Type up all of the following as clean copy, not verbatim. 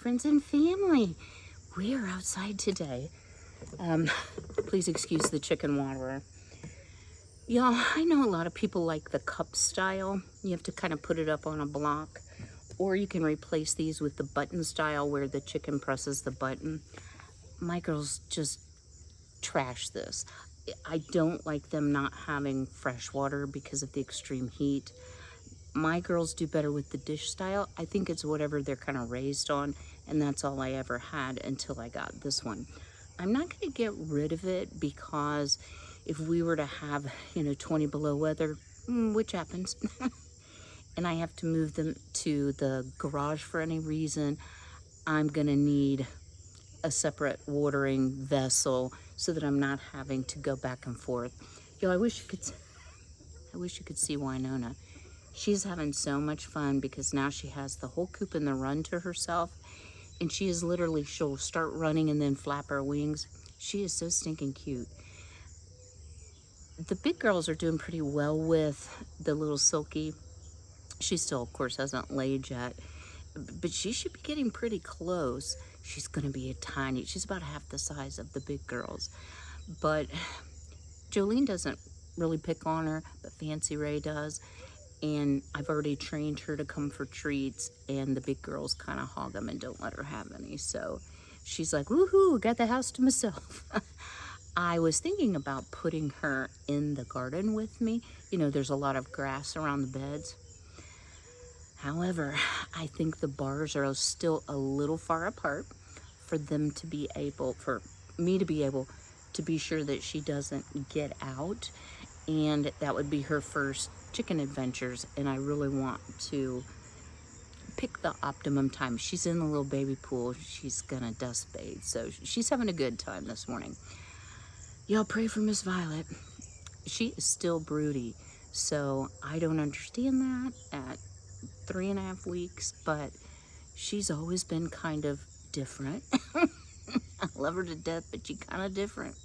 friends and family. We are outside today. Please excuse the chicken waterer. Y'all, I know a lot of people like the cup style. You have to kind of put it up on a block. Or you can replace these with the button style where the chicken presses the button. My girls just trash this. I don't like them not having fresh water because of the extreme heat. My girls do better with the dish style. I think it's whatever they're kind of raised on, and that's all I ever had until I got this one. I'm not going to get rid of it because if we were to have, 20 below weather, which happens, and I have to move them to the garage for any reason, I'm going to need a separate watering vessel so that I'm not having to go back and forth. I wish you could see Winona. She's having so much fun because now she has the whole coop and the run to herself, and she'll start running and then flap her wings. She is so stinking cute. The big girls are doing pretty well with the little Silky. She still, of course, hasn't laid yet, but she should be getting pretty close. She's going to be she's about half the size of the big girls. But Jolene doesn't really pick on her, but Fancy Ray does. And I've already trained her to come for treats, and the big girls kind of hog them and don't let her have any. So she's like, woohoo, got the house to myself. I was thinking about putting her in the garden with me. There's a lot of grass around the beds. However, I think the bars are still a little far apart for me to be able to be sure that she doesn't get out. And that would be her first chicken adventures. And I really want to pick the optimum time. She's in the little baby pool. She's gonna dust bathe. So she's having a good time this morning. Y'all pray for Miss Violet. She is still broody. So I don't understand that at 3.5 weeks, but she's always been kind of different. I love her to death, but she's kind of different.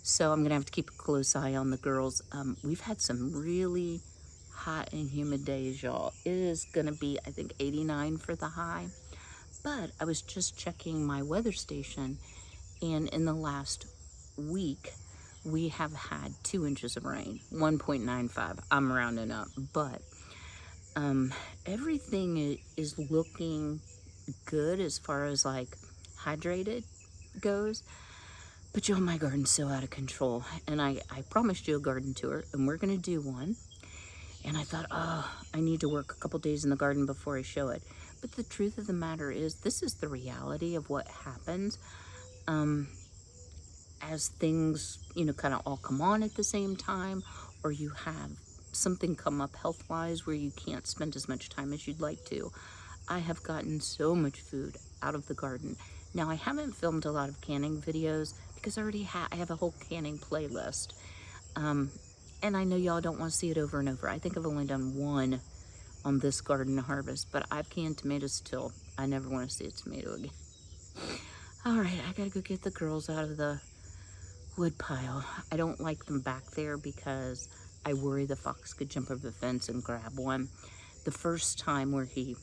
So I'm gonna have to keep a close eye on the girls. We've had some really hot and humid days, y'all. It is gonna be, I think, 89 for the high. But I was just checking my weather station, and in the last week, we have had 2 inches of rain, 1.95. I'm rounding up, but everything is looking good as far as like hydrated goes. But y'all, my garden's so out of control, and I promised you a garden tour, and we're gonna do one. And I thought, I need to work a couple days in the garden before I show it. But the truth of the matter is, this is the reality of what happens as things, kind of all come on at the same time, or you have something come up health-wise where you can't spend as much time as you'd like to. I have gotten so much food out of the garden. Now, I haven't filmed a lot of canning videos because I have a whole canning playlist. And I know y'all don't want to see it over and over. I think I've only done one on this garden harvest, but I've canned tomatoes till I never want to see a tomato again. All right, I gotta go get the girls out of the wood pile. I don't like them back there because I worry the fox could jump over the fence and grab one. The first time where he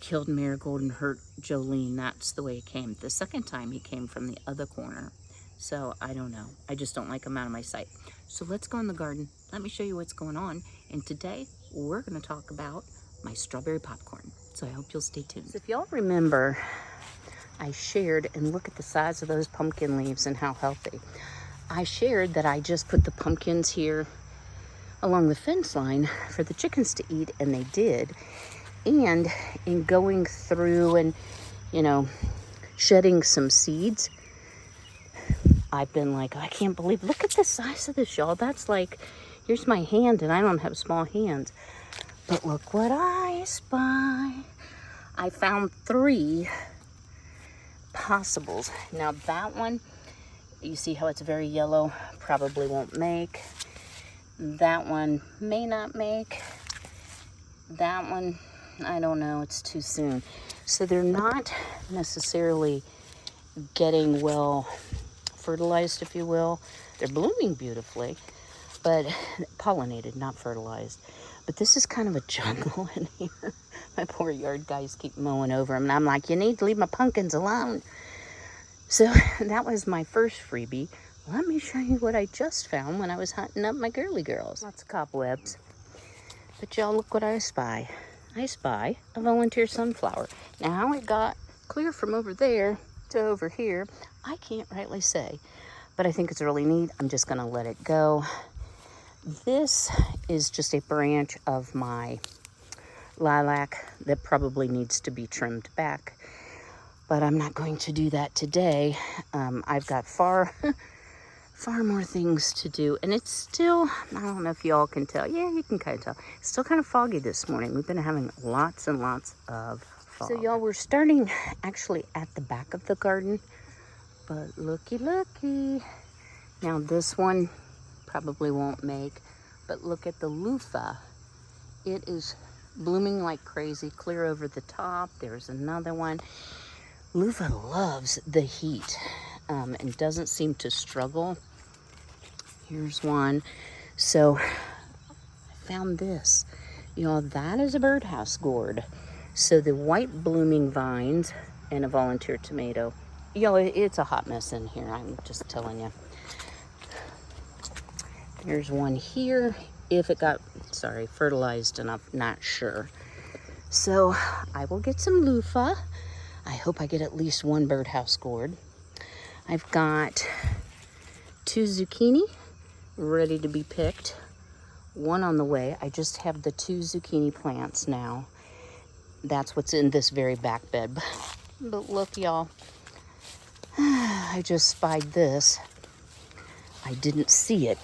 killed Marigold and hurt Jolene, that's the way it came. The second time he came from the other corner. So I don't know. I just don't like them out of my sight. So let's go in the garden. Let me show you what's going on. And today we're going to talk about my strawberry popcorn. So I hope you'll stay tuned. So if y'all remember, I shared, and look at the size of those pumpkin leaves and how healthy. I shared that I just put the pumpkins here along the fence line for the chickens to eat, and they did. And in going through and, shedding some seeds, I've been like, I can't believe, look at the size of this, y'all. That's like, here's my hand, and I don't have small hands. But look what I spy. I found 3 possibles. Now that one, you see how it's very yellow, probably won't make. That one may not make. That one, I don't know, it's too soon. So they're not necessarily getting well fertilized, if you will. They're blooming beautifully, but pollinated, not fertilized. But this is kind of a jungle in here. My poor yard guys keep mowing over them, and I'm like, you need to leave my pumpkins alone. So that was my first freebie. Let me show you what I just found when I was hunting up my girly girls. Lots of cobwebs. But y'all, look what I spy. I spy a volunteer sunflower. Now, how it got clear from over there to over here, I can't rightly say. But I think it's really neat. I'm just going to let it go. This is just a branch of my lilac that probably needs to be trimmed back. But I'm not going to do that today. I've got far more things to do. And it's still, I don't know if y'all can tell. Yeah, you can kind of tell. It's still kind of foggy this morning. We've been having lots and lots of fog. So y'all, we're starting actually at the back of the garden. But looky. Now this one probably won't make. But look at the loofah. It is blooming like crazy, clear over the top. There's another one. Loofah loves the heat and doesn't seem to struggle. Here's one. So I found this. Y'all, that is a birdhouse gourd. So the white blooming vines and a volunteer tomato. Y'all, it's a hot mess in here. I'm just telling you. There's one here. If it got, fertilized enough, not sure. So I will get some loofah. I hope I get at least one birdhouse gourd. I've got 2 zucchini ready to be picked. One on the way. I just have the 2 zucchini plants now. That's what's in this very back bed. But look, y'all. I just spied this. I didn't see it.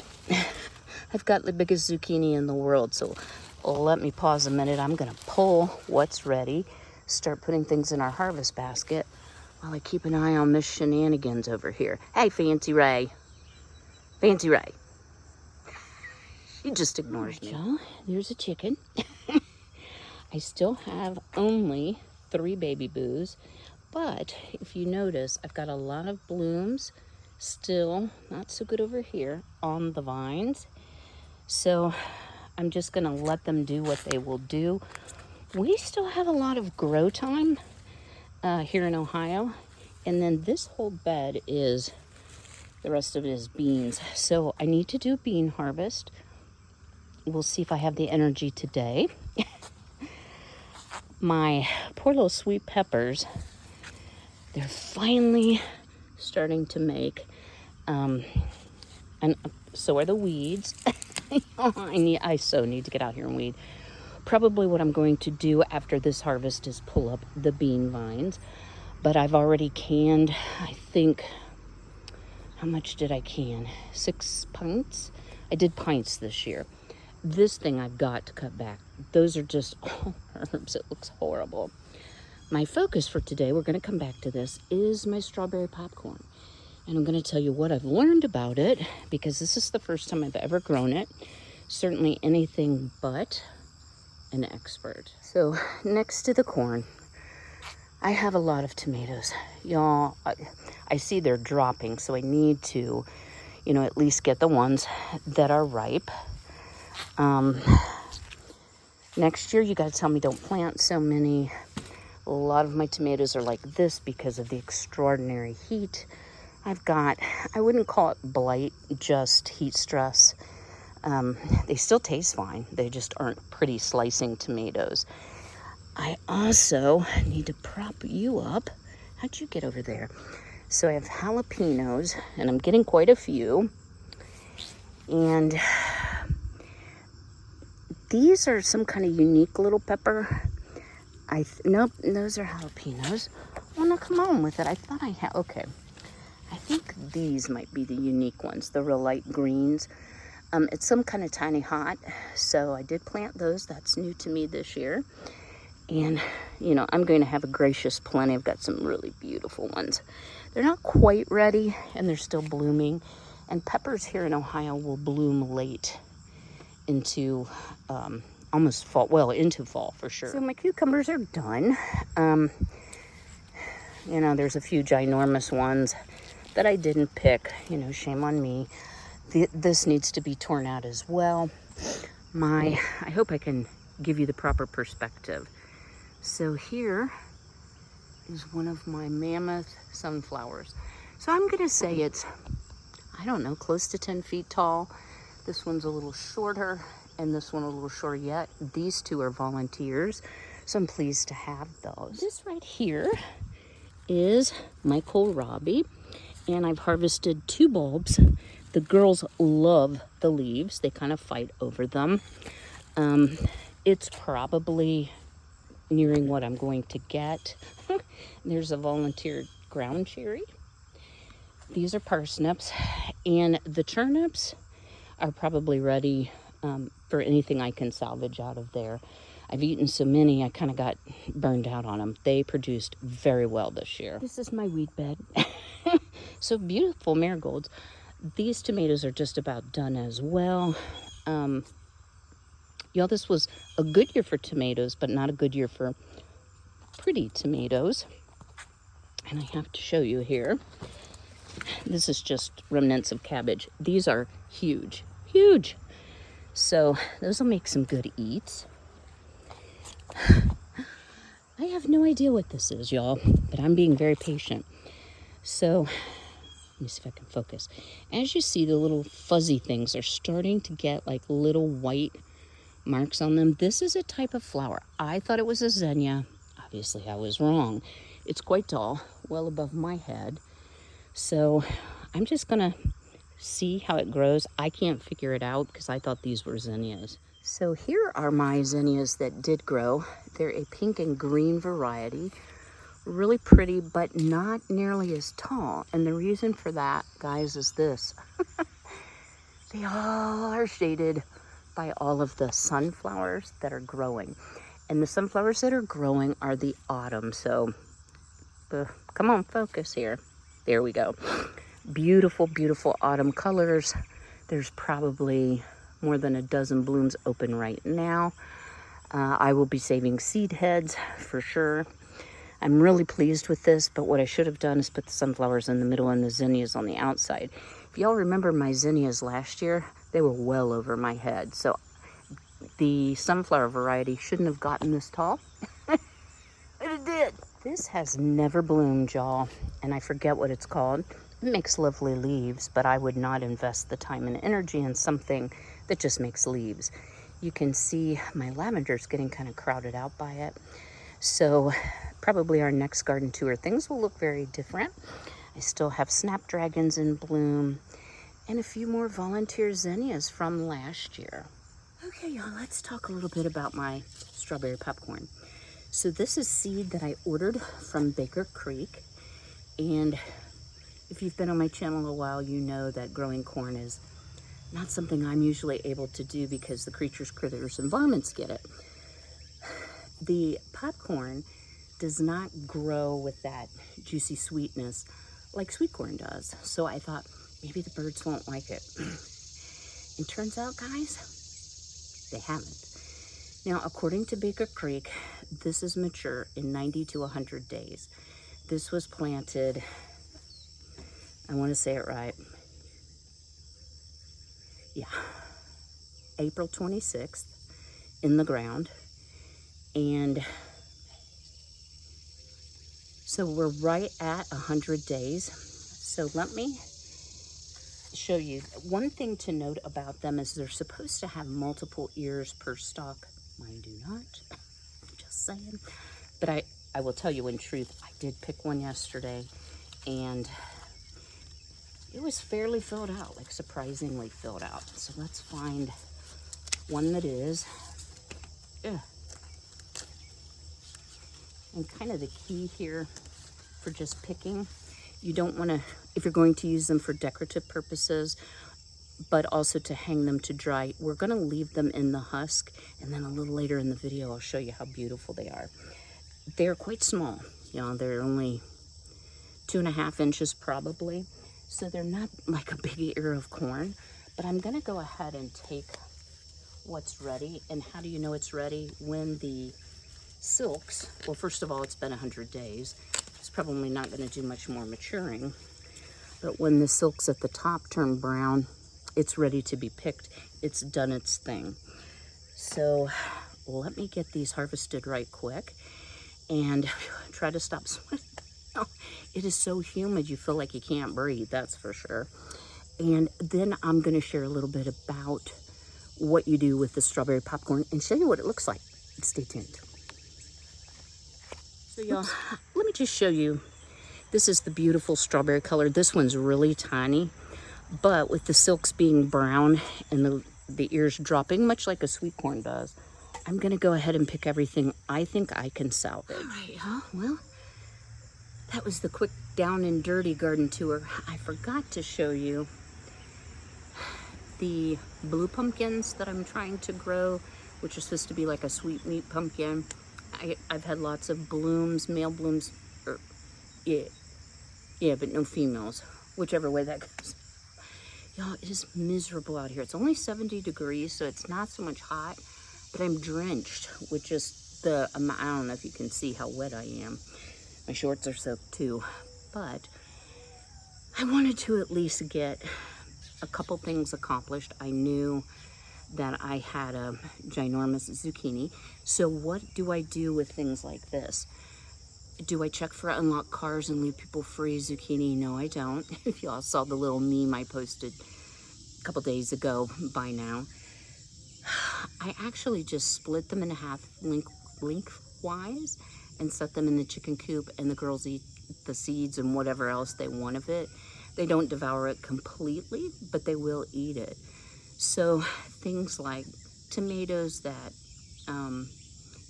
I've got the biggest zucchini in the world, so let me pause a minute. I'm going to pull what's ready, start putting things in our harvest basket while I keep an eye on Miss Shenanigans over here. Hey, Fancy Ray. Fancy Ray. She just ignores me. Y'all, there's a chicken. I still have only 3 baby boos, but if you notice, I've got a lot of blooms still, not so good over here, on the vines. So I'm just going to let them do what they will do. We still have a lot of grow time here in Ohio. And then this whole bed is, the rest of it is beans. So I need to do bean harvest. We'll see if I have the energy today. My poor little sweet peppers, they're finally starting to make, and so are the weeds. I so need to get out here and weed. Probably what I'm going to do after this harvest is pull up the bean vines. But I've already canned, I think, how much did I can? 6 pints? I did pints this year. This thing I've got to cut back. Those are just all herbs. It looks horrible. My focus for today, we're going to come back to this, is my strawberry popcorn. And I'm going to tell you what I've learned about it, because this is the first time I've ever grown it. Certainly anything but an expert. So next to the corn, I have a lot of tomatoes. Y'all, I see they're dropping, so I need to, at least get the ones that are ripe. Next year, you got to tell me don't plant so many. A lot of my tomatoes are like this because of the extraordinary heat. I've got, I wouldn't call it blight, just heat stress. They still taste fine. They just aren't pretty slicing tomatoes. I also need to prop you up. How'd you get over there? So I have jalapenos, and I'm getting quite a few. And these are some kind of unique little pepper. Nope, those are jalapenos. Oh, no, come on with it. I thought I had, okay. I think these might be the unique ones, the real light greens. It's some kind of tiny hot, so I did plant those. That's new to me this year. And, I'm going to have a gracious plenty. I've got some really beautiful ones. They're not quite ready, and they're still blooming. And peppers here in Ohio will bloom late into almost fall, well, into fall for sure. So my cucumbers are done. There's a few ginormous ones that I didn't pick. Shame on me. This needs to be torn out as well. I hope I can give you the proper perspective. So here is one of my mammoth sunflowers. So I'm gonna say it's, I don't know, close to 10 feet tall. This one's a little shorter and this one a little shorter yet. These two are volunteers, so I'm pleased to have those. This right here is my kohlrabi, and I've harvested 2 bulbs. The girls love the leaves. They kind of fight over them. It's probably nearing what I'm going to get. There's a volunteer ground cherry. These are parsnips, and the turnips are probably ready for anything I can salvage out of there. I've eaten so many, I kind of got burned out on them. They produced very well this year. This is my weed bed. So beautiful marigolds. These tomatoes are just about done as well. Y'all, this was a good year for tomatoes, but not a good year for pretty tomatoes. And I have to show you here. This is just remnants of cabbage. These are huge, huge. So those will make some good eats. I have no idea what this is, y'all, but I'm being very patient. So let me see if I can focus. As you see, the little fuzzy things are starting to get like little white marks on them. This is a type of flower. I thought it was a zinnia. Obviously, I was wrong. It's quite tall, well above my head. So I'm just gonna see how it grows. I can't figure it out because I thought these were zinnias. So here are my zinnias that did grow. They're a pink and green variety. Really pretty, but not nearly as tall. And the reason for that, guys, is this. They all are shaded by all of the sunflowers that are growing. And the sunflowers that are growing are the autumn. So come on, focus here. There we go. Beautiful, beautiful autumn colors. There's probably more than a dozen blooms open right now. I will be saving seed heads for sure. I'm really pleased with this, but what I should have done is put the sunflowers in the middle and the zinnias on the outside. If y'all remember my zinnias last year, they were well over my head. So the sunflower variety shouldn't have gotten this tall, but it did. This has never bloomed, y'all, and I forget what it's called. It makes lovely leaves, but I would not invest the time and energy in something that just makes leaves. You can see my lavender's getting kind of crowded out by it. So probably our next garden tour, things will look very different. I still have snapdragons in bloom and a few more volunteer zinnias from last year. Okay, y'all, let's talk a little bit about my strawberry popcorn. So this is seed that I ordered from Baker Creek. And if you've been on my channel a while, you know that growing corn is not something I'm usually able to do because the creatures, critters, and varmints get it. The popcorn does not grow with that juicy sweetness like sweet corn does. So I thought maybe the birds won't like it. And turns out, guys, they haven't. Now, according to Baker Creek, this is mature in 90 to 100 days. This was planted, I want to say it right. Yeah, April 26th in the ground. And so we're right at 100 days. So let me show you. One thing to note about them is they're supposed to have multiple ears per stalk. Mine do not. Just saying. But I will tell you in truth, I did pick one yesterday and it was fairly filled out, like surprisingly filled out. So let's find one that is. Ugh. And kind of the key here for just picking, you don't want to, if you're going to use them for decorative purposes, but also to hang them to dry, we're going to leave them in the husk. And then a little later in the video, I'll show you how beautiful they are. They're quite small. You know, they're only 2.5 inches probably. So they're not like a big ear of corn, but I'm going to go ahead and take what's ready. And how do you know it's ready? When the silks, well, first of all, it's been 100 days. It's probably not going to do much more maturing. But when the silks at the top turn brown, it's ready to be picked. It's done its thing. So let me get these harvested right quick and try to stop sweating. It is so humid, you feel like you can't breathe, that's for sure. And then I'm going to share a little bit about what you do with the strawberry popcorn and show you what it looks like. Stay tuned. So y'all, let me just show you. This is the beautiful strawberry color. This one's really tiny, but with the silks being brown and the ears dropping, much like a sweet corn does, I'm going to go ahead and pick everything I think I can salvage. All right, huh? Well, that was the quick down and dirty garden tour. I forgot to show you the blue pumpkins that I'm trying to grow, which are supposed to be like a sweet meat pumpkin. I've had lots of blooms, male blooms, or yeah, but no females, whichever way that goes. Y'all, it is miserable out here. It's only 70 degrees, so it's not so much hot, but I'm drenched with just the amount. I don't know if you can see how wet I am. My shorts are soaked too, but I wanted to at least get a couple things accomplished. I knew that I had a ginormous zucchini. So what do I do with things like this? Do I check for unlocked cars and leave people free zucchini? No, I don't. If y'all saw the little meme I posted a couple days ago by now, I actually just split them in half lengthwise and set them in the chicken coop, and the girls eat the seeds and whatever else they want of it. They don't devour it completely, but they will eat it. So things like tomatoes that,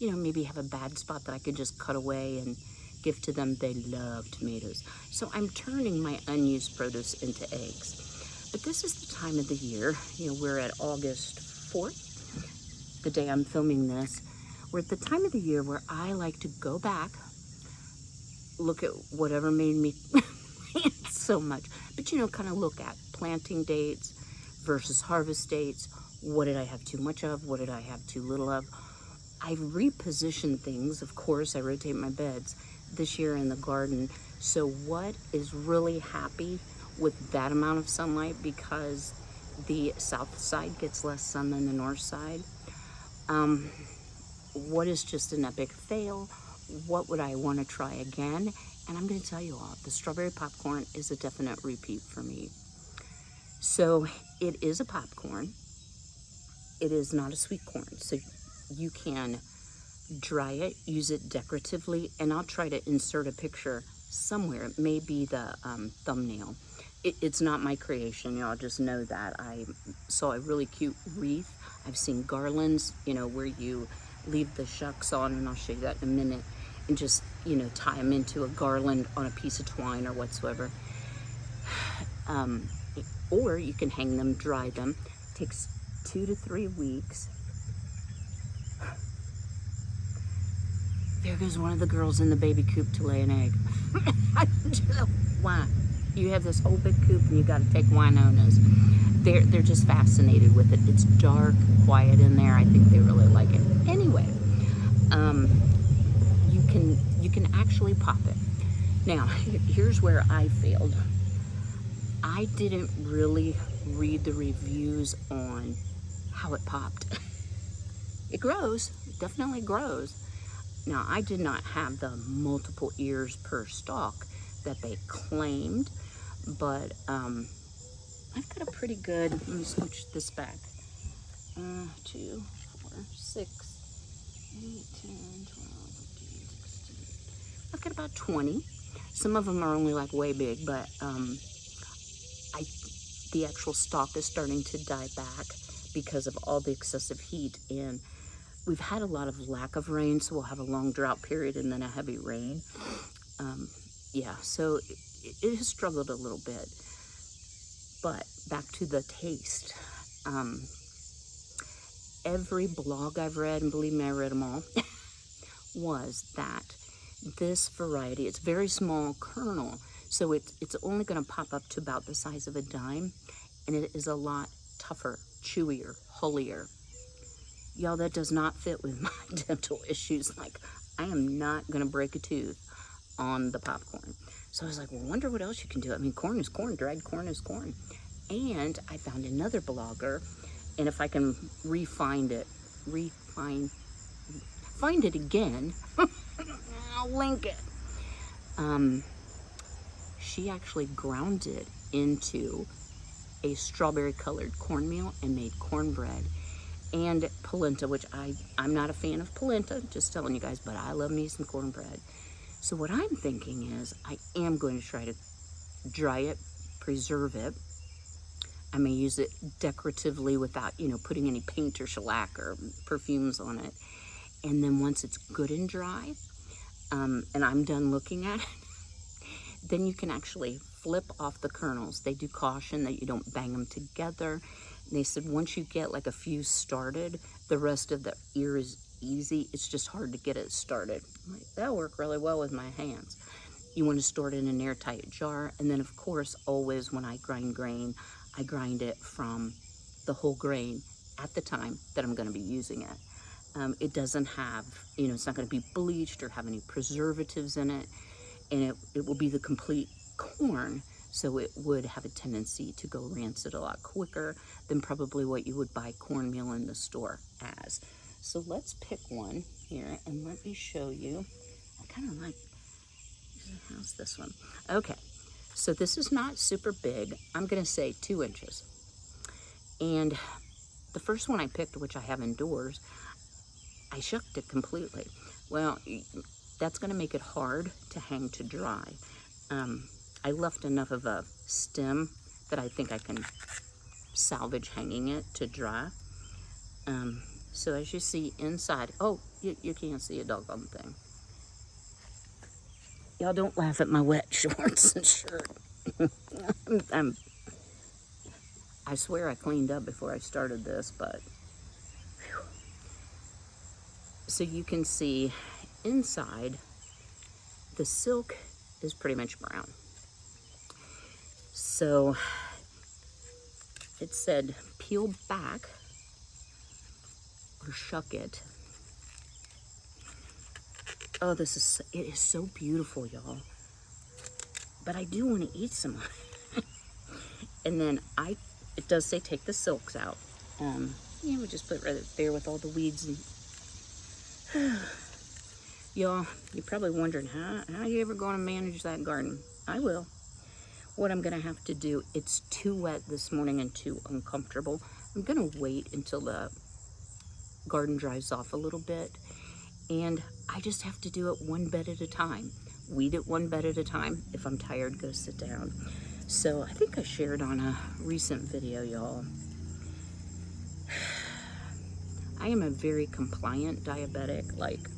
maybe have a bad spot that I could just cut away and give to them. They love tomatoes. So I'm turning my unused produce into eggs. But this is the time of the year, we're at August 4th, the day I'm filming this. We're at the time of the year where I like to go back, look at whatever made me plant so much, but kind of look at planting dates versus harvest dates. What did I have too much of? What did I have too little of? I reposition things. Of course, I rotate my beds this year in the garden. So what is really happy with that amount of sunlight, because the south side gets less sun than the north side? What is just an epic fail? What would I want to try again? And I'm going to tell you all, the strawberry popcorn is a definite repeat for me. So it is a popcorn. It is not a sweet corn. So you can dry it, use it decoratively, and I'll try to insert a picture somewhere. It may be the thumbnail. It's not my creation, y'all, just know that. I saw a really cute wreath. I've seen garlands, where you leave the shucks on, and I'll show you that in a minute, and just, tie them into a garland on a piece of twine or whatsoever. Or you can hang them, dry them. It takes 2 to 3 weeks. There goes one of the girls in the baby coop to lay an egg. Why? You have this whole big coop and you got to take Winonas. They're just fascinated with it. It's dark, quiet in there. I think they really like it. Anyway, you can actually pop it. Now, here's where I failed. I didn't really read the reviews on how it popped. It grows, it definitely grows. Now, I did not have the multiple ears per stalk that they claimed, but I've got a pretty good, let me scooch this back. 2, 4, 6, 8, 10, 12, 15, 16. I've got about 20. Some of them are only like way big, but the actual stalk is starting to die back because of all the excessive heat, and we've had a lot of lack of rain, so we'll have a long drought period and then a heavy rain. So it has struggled a little bit. But back to the taste. Every blog I've read, and believe me, I read them all, was that this variety, it's very small kernel, so it's only going to pop up to about the size of a dime, and it is a lot tougher, chewier, hullier. Y'all, that does not fit with my dental issues. Like, I am not going to break a tooth on the popcorn. So I was like, well, wonder what else you can do. I mean, corn is corn, dried corn is corn. And I found another blogger, and if I can re-find it find it again. I'll link it. She actually ground it into a strawberry colored cornmeal and made cornbread and polenta, which I'm not a fan of polenta, just telling you guys, but I love me some cornbread. So what I'm thinking is I am going to try to dry it, preserve it. I may use it decoratively without, putting any paint or shellac or perfumes on it. And then once it's good and dry, and I'm done looking at it, then you can actually flip off the kernels. They do caution that you don't bang them together. And they said once you get like a few started, the rest of the ear is easy. It's just hard to get it started. I'm like, that'll work really well with my hands. You want to store it in an airtight jar. And then of course, always when I grind grain, I grind it from the whole grain at the time that I'm going to be using it. It doesn't have, it's not going to be bleached or have any preservatives in it. And it will be the complete corn, so it would have a tendency to go rancid a lot quicker than probably what you would buy cornmeal in the store as. So let's pick one here and let me show you. I kind of like, how's this one? Okay, so this is not super big. I'm gonna say 2 inches. And the first one I picked, which I have indoors, I shucked it completely. Well, that's gonna make it hard to hang to dry. I left enough of a stem that I think I can salvage hanging it to dry. So as you see inside, you can't see a doggone thing. Y'all don't laugh at my wet shorts and shirt. I swear I cleaned up before I started this, but whew. So you can see inside, the silk is pretty much brown. So it said peel back or shuck it. Oh, it is so beautiful, y'all. But I do want to eat some of it. And then it does say take the silks out. We just put it right there with all the weeds. And y'all, you're probably wondering, how are you ever going to manage that garden? I will. What I'm going to have to do, it's too wet this morning and too uncomfortable. I'm going to wait until the garden dries off a little bit. And I just have to do it one bed at a time. Weed it one bed at a time. If I'm tired, go sit down. So I think I shared on a recent video, y'all. I am a very compliant diabetic. Like,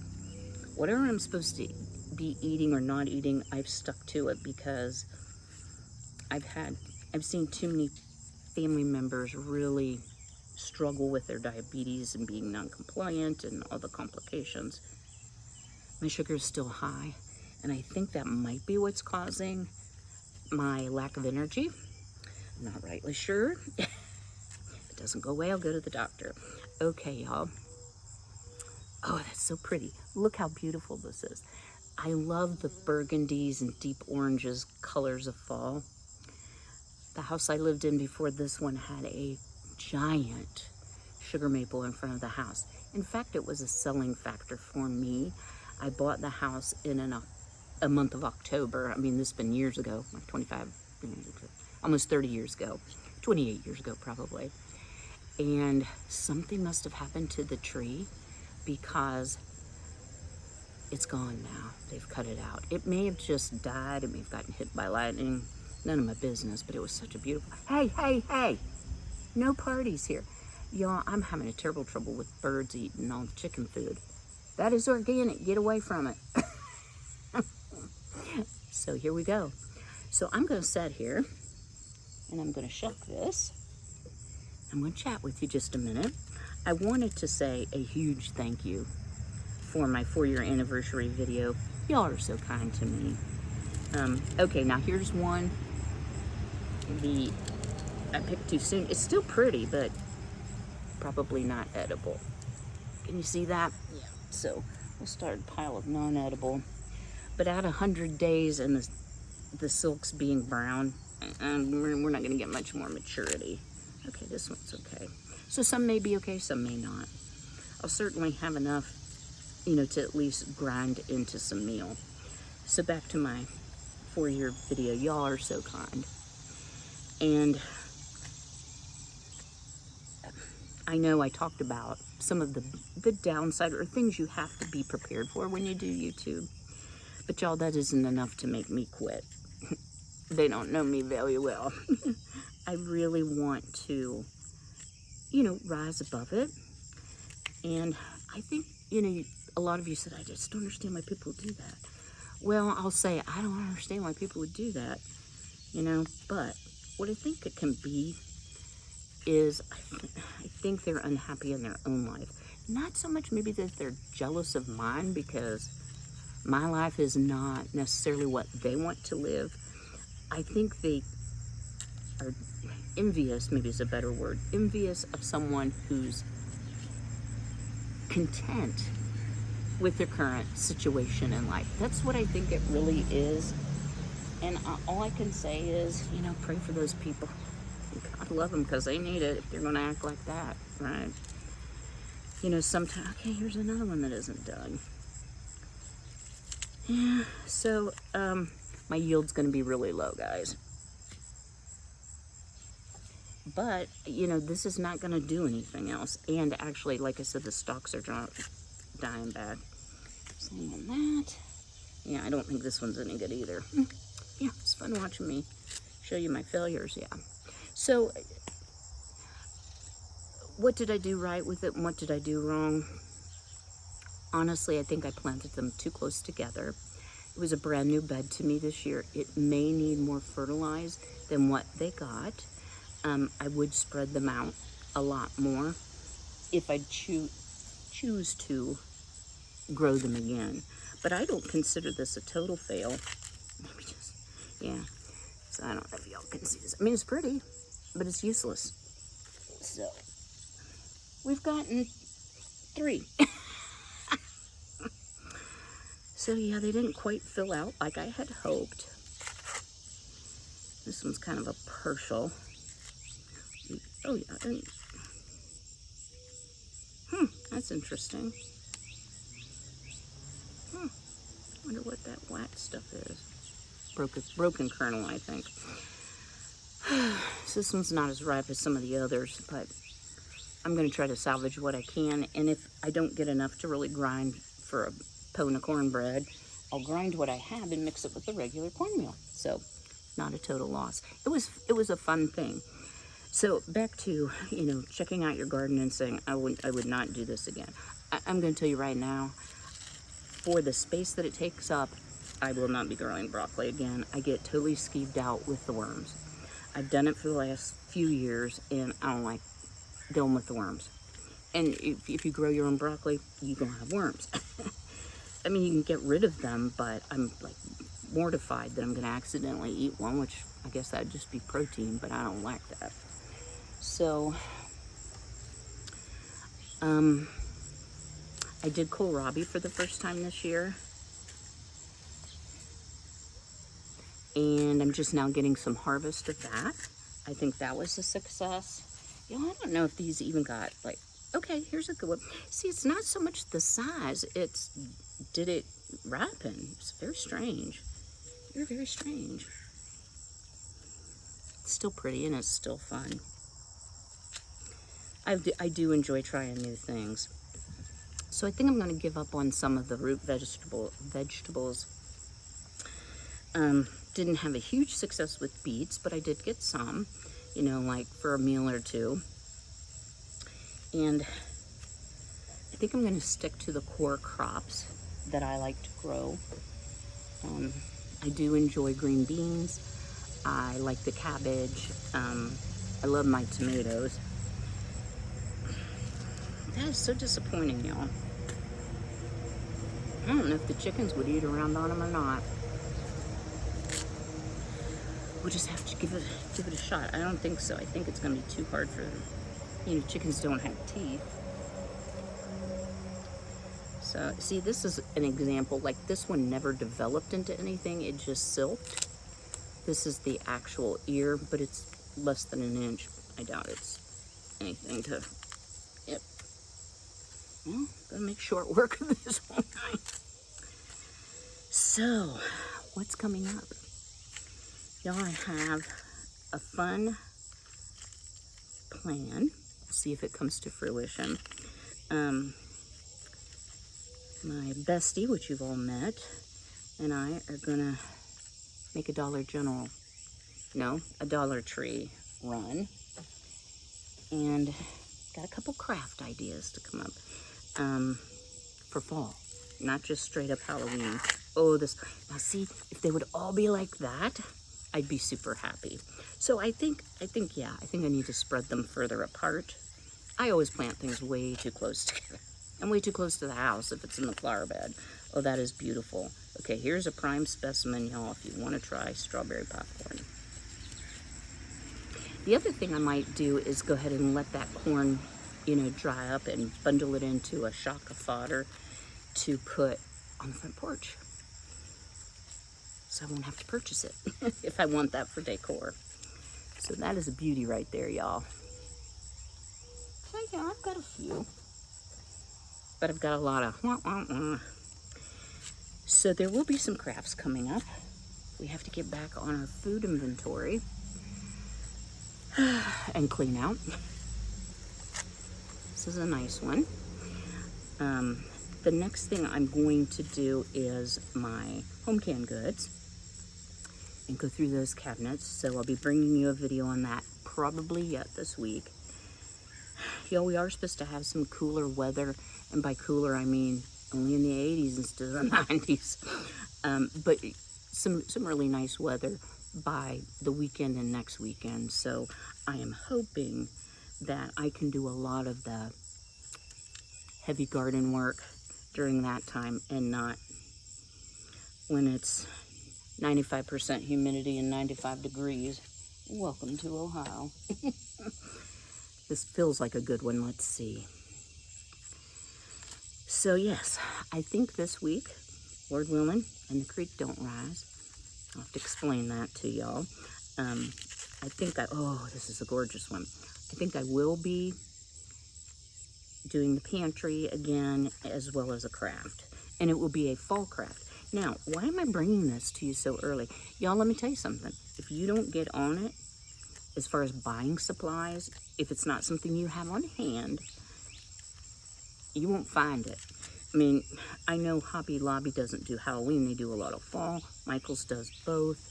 whatever I'm supposed to be eating or not eating, I've stuck to it because I've seen too many family members really struggle with their diabetes and being non-compliant and all the complications. My sugar is still high, and I think that might be what's causing my lack of energy. I'm not rightly sure. If it doesn't go away, I'll go to the doctor. Okay, y'all. Oh, that's so pretty. Look how beautiful this is. I love the burgundies and deep oranges colors of fall. The house I lived in before this one had a giant sugar maple in front of the house. In fact, it was a selling factor for me. I bought the house in a month of October. I mean, this has been years ago, like 25, almost 30 years ago, 28 years ago probably. And something must have happened to the tree because it's gone now. They've cut it out. It may have just died. It may have gotten hit by lightning. None of my business, but it was such a beautiful... Hey! No parties here. Y'all, I'm having a terrible trouble with birds eating all the chicken food. That is organic. Get away from it. So here we go. So I'm going to sit here, and I'm going to shuck this. I'm going to chat with you just a minute. I wanted to say a huge thank you for my 4-year anniversary video. Y'all are so kind to me. Okay, now here's one. I picked too soon. It's still pretty, but probably not edible. Can you see that? Yeah. So we'll start a pile of non-edible. But at 100 days and the silk's being brown, we're not going to get much more maturity. Okay, this one's okay. So some may be okay, some may not. I'll certainly have enough, you know, to at least grind into some meal. So back to my 4-year video. Y'all are so kind. And I know I talked about some of the downside or things you have to be prepared for when you do YouTube. But y'all, that isn't enough to make me quit. They don't know me very well. I really want to, you know, rise above it. And I think, you know, a lot of you said, I just don't understand why people do that. Well, I'll say, I don't understand why people would do that, you know, but what I think it can be is I think they're unhappy in their own life. Not so much maybe that they're jealous of mine, because my life is not necessarily what they want to live. I think they are envious, maybe is a better word, envious of someone who's content with their current situation in life. That's what I think it really is. And all I can say is, you know, pray for those people. God love them, because they need it if they're going to act like that, right? You know, sometimes, okay, here's another one that isn't done. Yeah, so my yield's going to be really low, guys. But, you know, this is not going to do anything else. And actually, like I said, the stalks are dying back. Same on that. Yeah, I don't think this one's any good either. Yeah, it's fun watching me show you my failures, yeah. So, what did I do right with it and what did I do wrong? Honestly, I think I planted them too close together. It was a brand new bed to me this year. It may need more fertilized than what they got. I would spread them out a lot more if I choose to grow them again. But I don't consider this a total fail. Maybe just, yeah. So I don't know if y'all can see this. I mean, it's pretty, but it's useless. So we've gotten 3. So yeah, they didn't quite fill out like I had hoped. This one's kind of a partial. Oh yeah, that's interesting. Wonder what that wax stuff is. Broken kernel, I think. So this one's not as ripe as some of the others, but I'm going to try to salvage what I can. And if I don't get enough to really grind for a pone of cornbread, I'll grind what I have and mix it with the regular cornmeal. So not a total loss. It was a fun thing. So back to, you know, checking out your garden and saying, I would not do this again. I'm going to tell you right now, for the space that it takes up, I will not be growing broccoli again. I get totally skeeved out with the worms. I've done it for the last few years, and I don't like dealing with the worms. And if you grow your own broccoli, you're going to have worms. I mean, you can get rid of them, but I'm like mortified that I'm going to accidentally eat one, which I guess that'd just be protein, but I don't like that. So, I did kohlrabi for the first time this year. And I'm just now getting some harvest of that. I think that was a success. You know, I don't know if these even got, like, okay, here's a good one. See, it's not so much the size, it's, did it ripen? It's very strange. You're very strange. It's still pretty and it's still fun. I do enjoy trying new things. So I think I'm going to give up on some of the root vegetables. Didn't have a huge success with beets, but I did get some, you know, like for a meal or two. And I think I'm going to stick to the core crops that I like to grow. I do enjoy green beans. I like the cabbage. I love my tomatoes. That is so disappointing, y'all. I don't know if the chickens would eat around on them or not. We'll just have to give it a shot. I don't think so. I think it's going to be too hard for them. You know, chickens don't have teeth. So, see, this is an example. Like, this one never developed into anything. It just silked. This is the actual ear, but it's less than an inch. I doubt it's anything to... Yep. Well, gonna make short work of this one. So, what's coming up? Y'all, I have a fun plan. See if it comes to fruition. My bestie, which you've all met, and I are gonna make a Dollar Tree run, and got a couple craft ideas to come up for fall, not just straight up Halloween. Oh, now see, if they would all be like that, I'd be super happy. So I think I need to spread them further apart. I always plant things way too close together. And way too close to the house if it's in the flower bed. Oh, that is beautiful. Okay, here's a prime specimen, y'all, if you want to try strawberry popcorn. The other thing I might do is go ahead and let that corn, dry up and bundle it into a shock of fodder to put on the front porch. So I won't have to purchase it if I want that for decor. So that is a beauty right there, y'all. So yeah, I've got a few. But I've got a lot of So there will be some crafts coming up. We have to get back on our food inventory and clean out. This is a nice one. The next thing I'm going to do is my home canned goods and go through those cabinets. So I'll be bringing you a video on that probably yet this week. Y'all, we are supposed to have some cooler weather, and by cooler I mean only in the 80s instead of the 90s. But some really nice weather by the weekend and next weekend. So I am hoping that I can do a lot of the heavy garden work during that time and not when it's 95% humidity and 95 degrees. Welcome to Ohio. This feels like a good one. Let's see. So yes, I think this week, Lord willing, and the creek don't rise. I'll have to explain that to y'all. This is a gorgeous one. I think I will be doing the pantry again, as well as a craft. And it will be a fall craft. Now, why am I bringing this to you so early? Y'all, let me tell you something. If you don't get on it, as far as buying supplies, if it's not something you have on hand, you won't find it. I mean, I know Hobby Lobby doesn't do Halloween, they do a lot of fall. Michael's does both.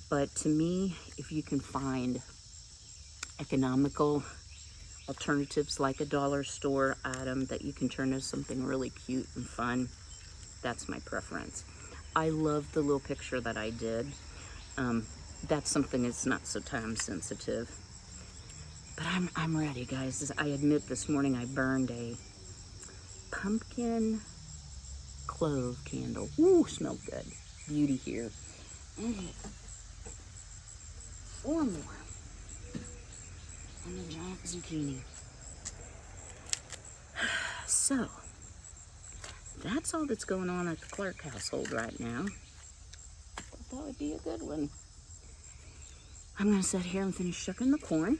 But to me, if you can find economical alternatives like a dollar store item that you can turn into something really cute and fun, that's my preference. I love the little picture that I did. That's something that's not so time sensitive. But I'm ready, guys. I admit this morning I burned a pumpkin clove candle. Ooh, smelled good. Beauty here. And 4 more. And a giant zucchini. So, that's all that's going on at the Clark household right now. I thought that would be a good one. I'm going to sit here and finish shucking the corn.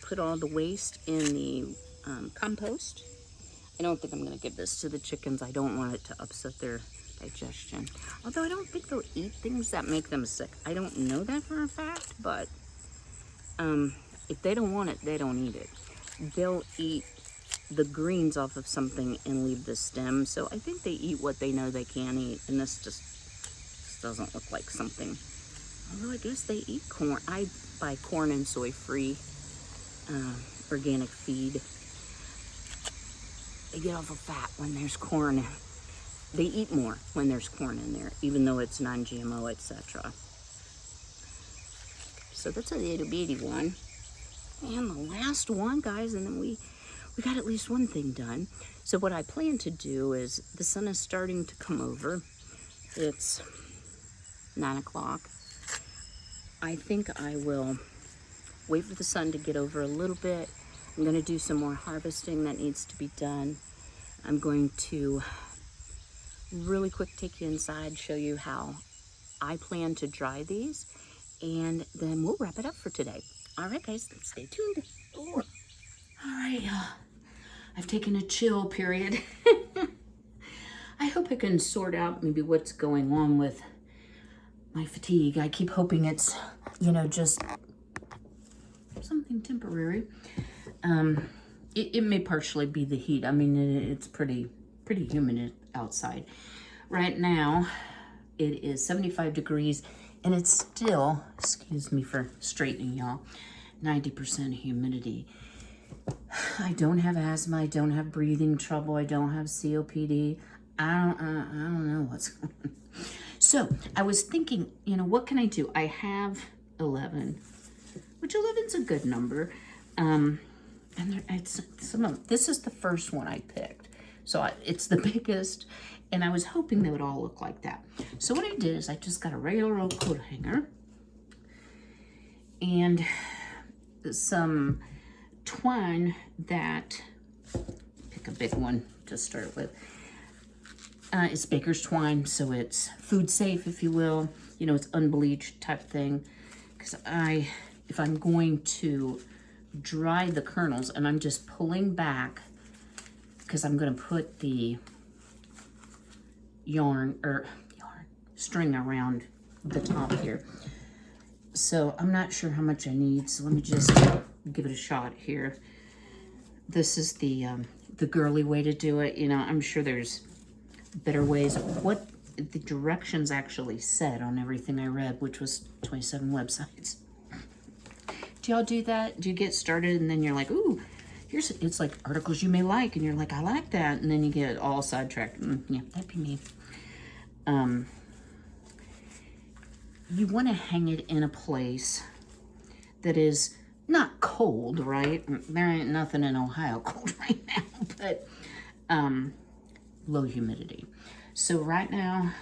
Put all the waste in the compost. I don't think I'm going to give this to the chickens. I don't want it to upset their digestion. Although I don't think they'll eat things that make them sick. I don't know that for a fact, but if they don't want it, they don't eat it. They'll eat the greens off of something and leave the stem. So I think they eat what they know they can eat, and this just doesn't look like something. Although I guess they eat corn. I buy corn and soy-free organic feed. They get awful fat when there's corn. They eat more when there's corn in there, even though it's non-GMO, etc. So that's a little bitty one. And the last one, guys, and then we got at least one thing done. So what I plan to do is, the sun is starting to come over. It's 9 o'clock. I think I will wait for the sun to get over a little bit. I'm going to do some more harvesting that needs to be done. I'm going to really quick take you inside, show you how I plan to dry these, and then we'll wrap it up for today. All right, guys, stay tuned. All right, I've taken a chill period. I hope I can sort out maybe what's going on with my fatigue. I keep hoping it's, you know, just something temporary. It may partially be the heat. I mean, it's pretty humid outside. Right now, it is 75 degrees, and it's still, excuse me for straightening y'all, 90% humidity. I don't have asthma. I don't have breathing trouble. I don't have COPD. I don't know what's going on. So I was thinking, you know, what can I do? I have 11, which 11's a good number. And it's this is the first one I picked. So it's the biggest, and I was hoping they would all look like that. So what I did is I just got a regular old coat hanger and some twine that, pick a big one to start with. It's baker's twine, so it's food safe, if you will. You know, it's unbleached type thing. Because if I'm going to dry the kernels, and I'm just pulling back because I'm going to put the string around the top here. So I'm not sure how much I need, so let me just give it a shot here. This is the girly way to do it. You know, I'm sure there's better ways. What the directions actually said on everything I read, which was 27 websites. Do y'all do that? Do you get started and then you're like, ooh, it's like articles you may like, and you're like, I like that, and then you get all sidetracked. Yeah, that'd be me. You want to hang it in a place that is not cold, right? There ain't nothing in Ohio cold right now, but low humidity. So right now,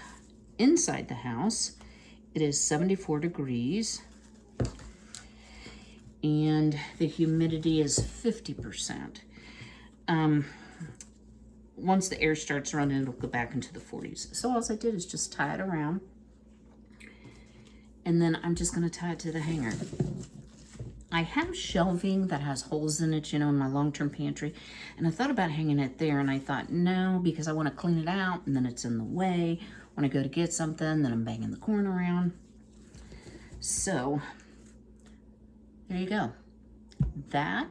inside the house, it is 74 degrees, and the humidity is 50%. Once the air starts running, it'll go back into the 40s. So all I did is just tie it around, and then I'm just going to tie it to the hanger. I have shelving that has holes in it, you know, in my long-term pantry. And I thought about hanging it there, and I thought, no, because I want to clean it out, and then it's in the way. When I go to get something, then I'm banging the corn around. So, there you go. That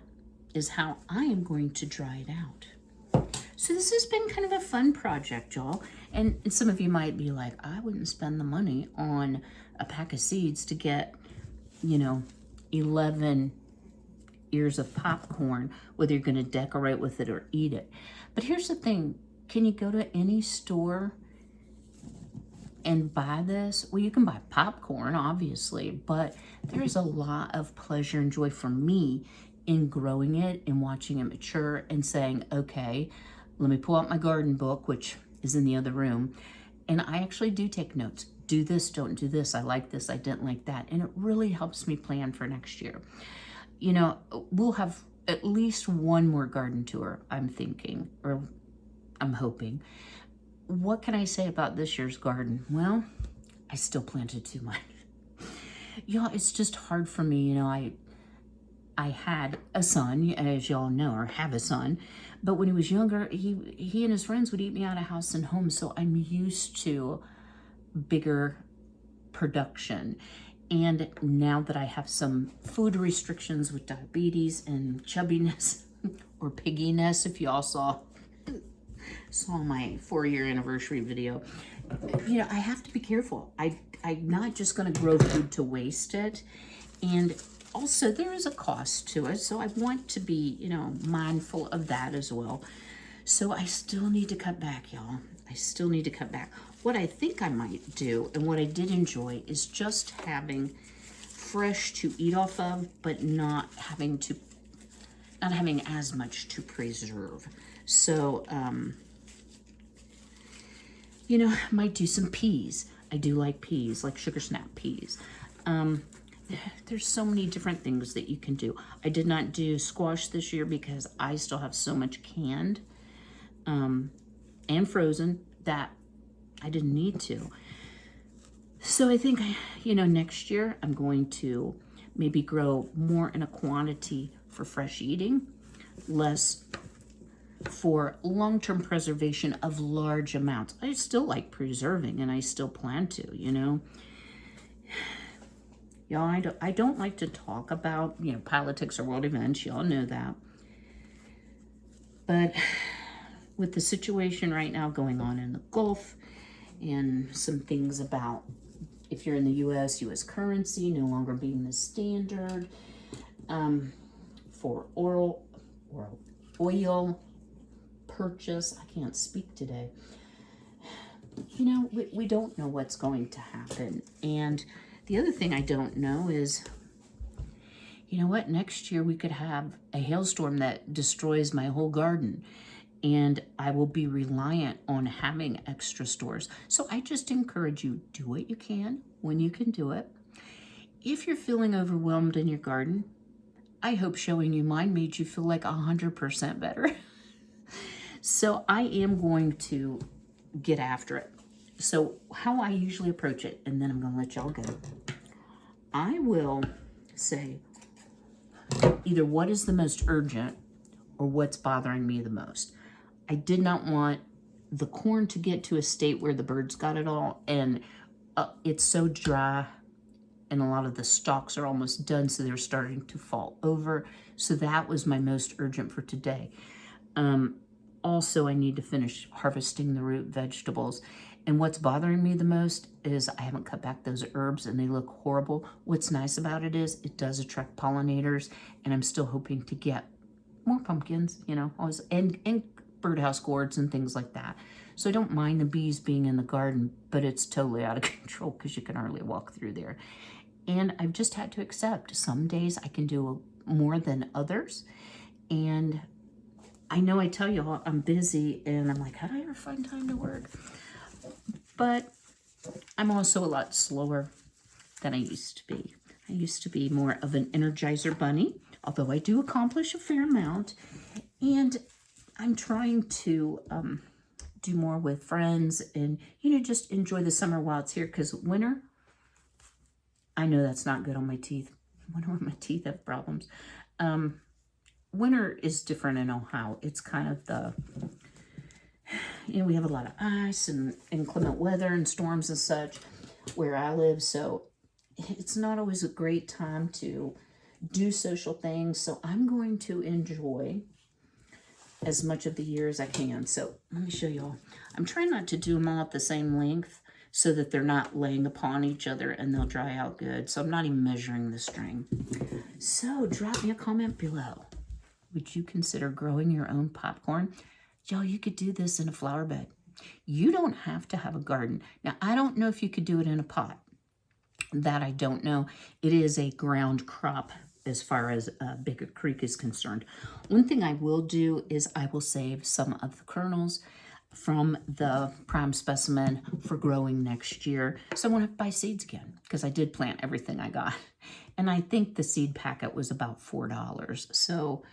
is how I am going to dry it out. So this has been kind of a fun project, y'all. And some of you might be like, I wouldn't spend the money on a pack of seeds to get, you know, 11 ears of popcorn, whether you're going to decorate with it or eat it. But here's the thing. Can you go to any store and buy this? Well, you can buy popcorn, obviously, but there's a lot of pleasure and joy for me in growing it and watching it mature and saying, okay, let me pull out my garden book, which is in the other room, and I actually do take notes. Do this, don't do this. I like this, I didn't like that. And it really helps me plan for next year. You know, we'll have at least one more garden tour, I'm thinking, or I'm hoping. What can I say about this year's garden? Well, I still planted too much. Y'all, it's just hard for me. You know, I had a son, as y'all know, or have a son, but when he was younger, he and his friends would eat me out of house and home, so I'm used to bigger production. And now that I have some food restrictions with diabetes and chubbiness, or pigginess, if you all saw my 4-year anniversary video, you know, I have to be careful. I'm not just going to grow food to waste it. And also there is a cost to it. So I want to be, you know, mindful of that as well. So I still need to cut back, y'all. I still need to cut back. What I think I might do, and what I did enjoy, is just having fresh to eat off of, but not having as much to preserve. So, you know, I might do some peas. I do like peas, like sugar snap peas. There's so many different things that you can do. I did not do squash this year because I still have so much canned and frozen that I didn't need to. So I think, you know, next year I'm going to maybe grow more in a quantity for fresh eating, less for long-term preservation of large amounts. I still like preserving, and I still plan to, you know. Y'all, I don't like to talk about, you know, politics or world events. Y'all know that. But with the situation right now going on in the Gulf, and some things about if you're in the U.S. currency no longer being the standard for oil purchase. I can't speak today. You know, we don't know what's going to happen. And the other thing I don't know is, you know what, next year we could have a hailstorm that destroys my whole garden. And I will be reliant on having extra stores. So I just encourage you, do what you can when you can do it. If you're feeling overwhelmed in your garden, I hope showing you mine made you feel like 100% better. So I am going to get after it. So how I usually approach it, and then I'm going to let y'all go. I will say either what is the most urgent or what's bothering me the most. I did not want the corn to get to a state where the birds got it all, and it's so dry, and a lot of the stalks are almost done, so they're starting to fall over. So that was my most urgent for today. Also, I need to finish harvesting the root vegetables. And what's bothering me the most is I haven't cut back those herbs, and they look horrible. What's nice about it is it does attract pollinators, and I'm still hoping to get more pumpkins, you know, always, and birdhouse gourds and things like that. So I don't mind the bees being in the garden, but it's totally out of control because you can hardly walk through there. And I've just had to accept some days I can do more than others. And I know I tell you all I'm busy, and I'm like, how do I ever find time to work? But I'm also a lot slower than I used to be. I used to be more of an Energizer bunny, although I do accomplish a fair amount. And I'm trying to do more with friends and, you know, just enjoy the summer while it's here, because winter, I know that's not good on my teeth. I wonder why my teeth have problems. Winter is different in Ohio. It's kind of the, you know, we have a lot of ice and inclement weather and storms and such where I live. So it's not always a great time to do social things. So I'm going to enjoy as much of the year as I can. So let me show y'all. I'm trying not to do them all at the same length so that they're not laying upon each other and they'll dry out good. So I'm not even measuring the string. So drop me a comment below. Would you consider growing your own popcorn? Y'all, you could do this in a flower bed. You don't have to have a garden. Now, I don't know if you could do it in a pot. That I don't know. It is a ground crop as far as Baker Creek is concerned. One thing I will do is I will save some of the kernels from the prime specimen for growing next year. So I won't have to buy seeds again because I did plant everything I got. And I think the seed packet was about $4. So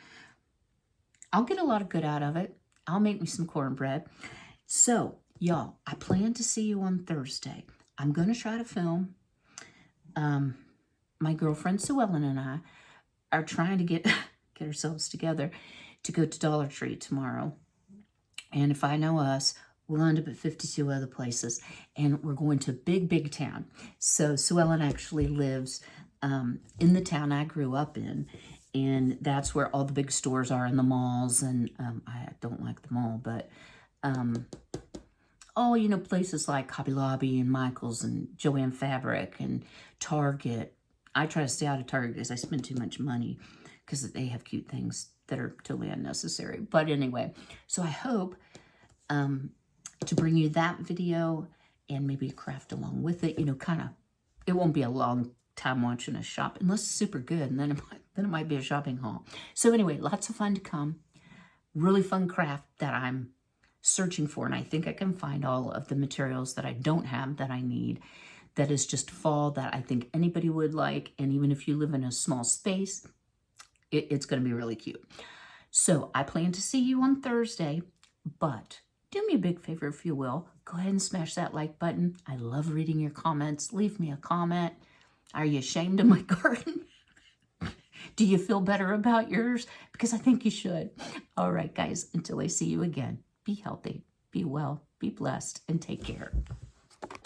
I'll get a lot of good out of it. I'll make me some cornbread. So y'all, I plan to see you on Thursday. I'm going to try to film. My girlfriend Sue Ellen and I are trying to get ourselves together to go to Dollar Tree tomorrow. And if I know us, we'll end up at 52 other places. And we're going to big town. So Sue Ellen actually lives in the town I grew up in. And that's where all the big stores are in the malls. And I don't like the mall, but you know, places like Hobby Lobby and Michael's and Joann Fabric and Target. I try to stay out of Target because I spend too much money because they have cute things that are totally unnecessary. But anyway, so I hope to bring you that video and maybe a craft along with it. You know, kind of, it won't be a long time watching us shop unless it's super good, and then it might be a shopping haul. So anyway, lots of fun to come. Really fun craft that I'm searching for, and I think I can find all of the materials that I don't have that I need. That is just fall that I think anybody would like, and even if you live in a small space, it's going to be really cute. So I plan to see you on Thursday, but do me a big favor if you will. Go ahead and smash that like button. I love reading your comments. Leave me a comment. Are you ashamed of my garden? Do you feel better about yours? Because I think you should. All right, guys, until I see you again, be healthy, be well, be blessed, and take care.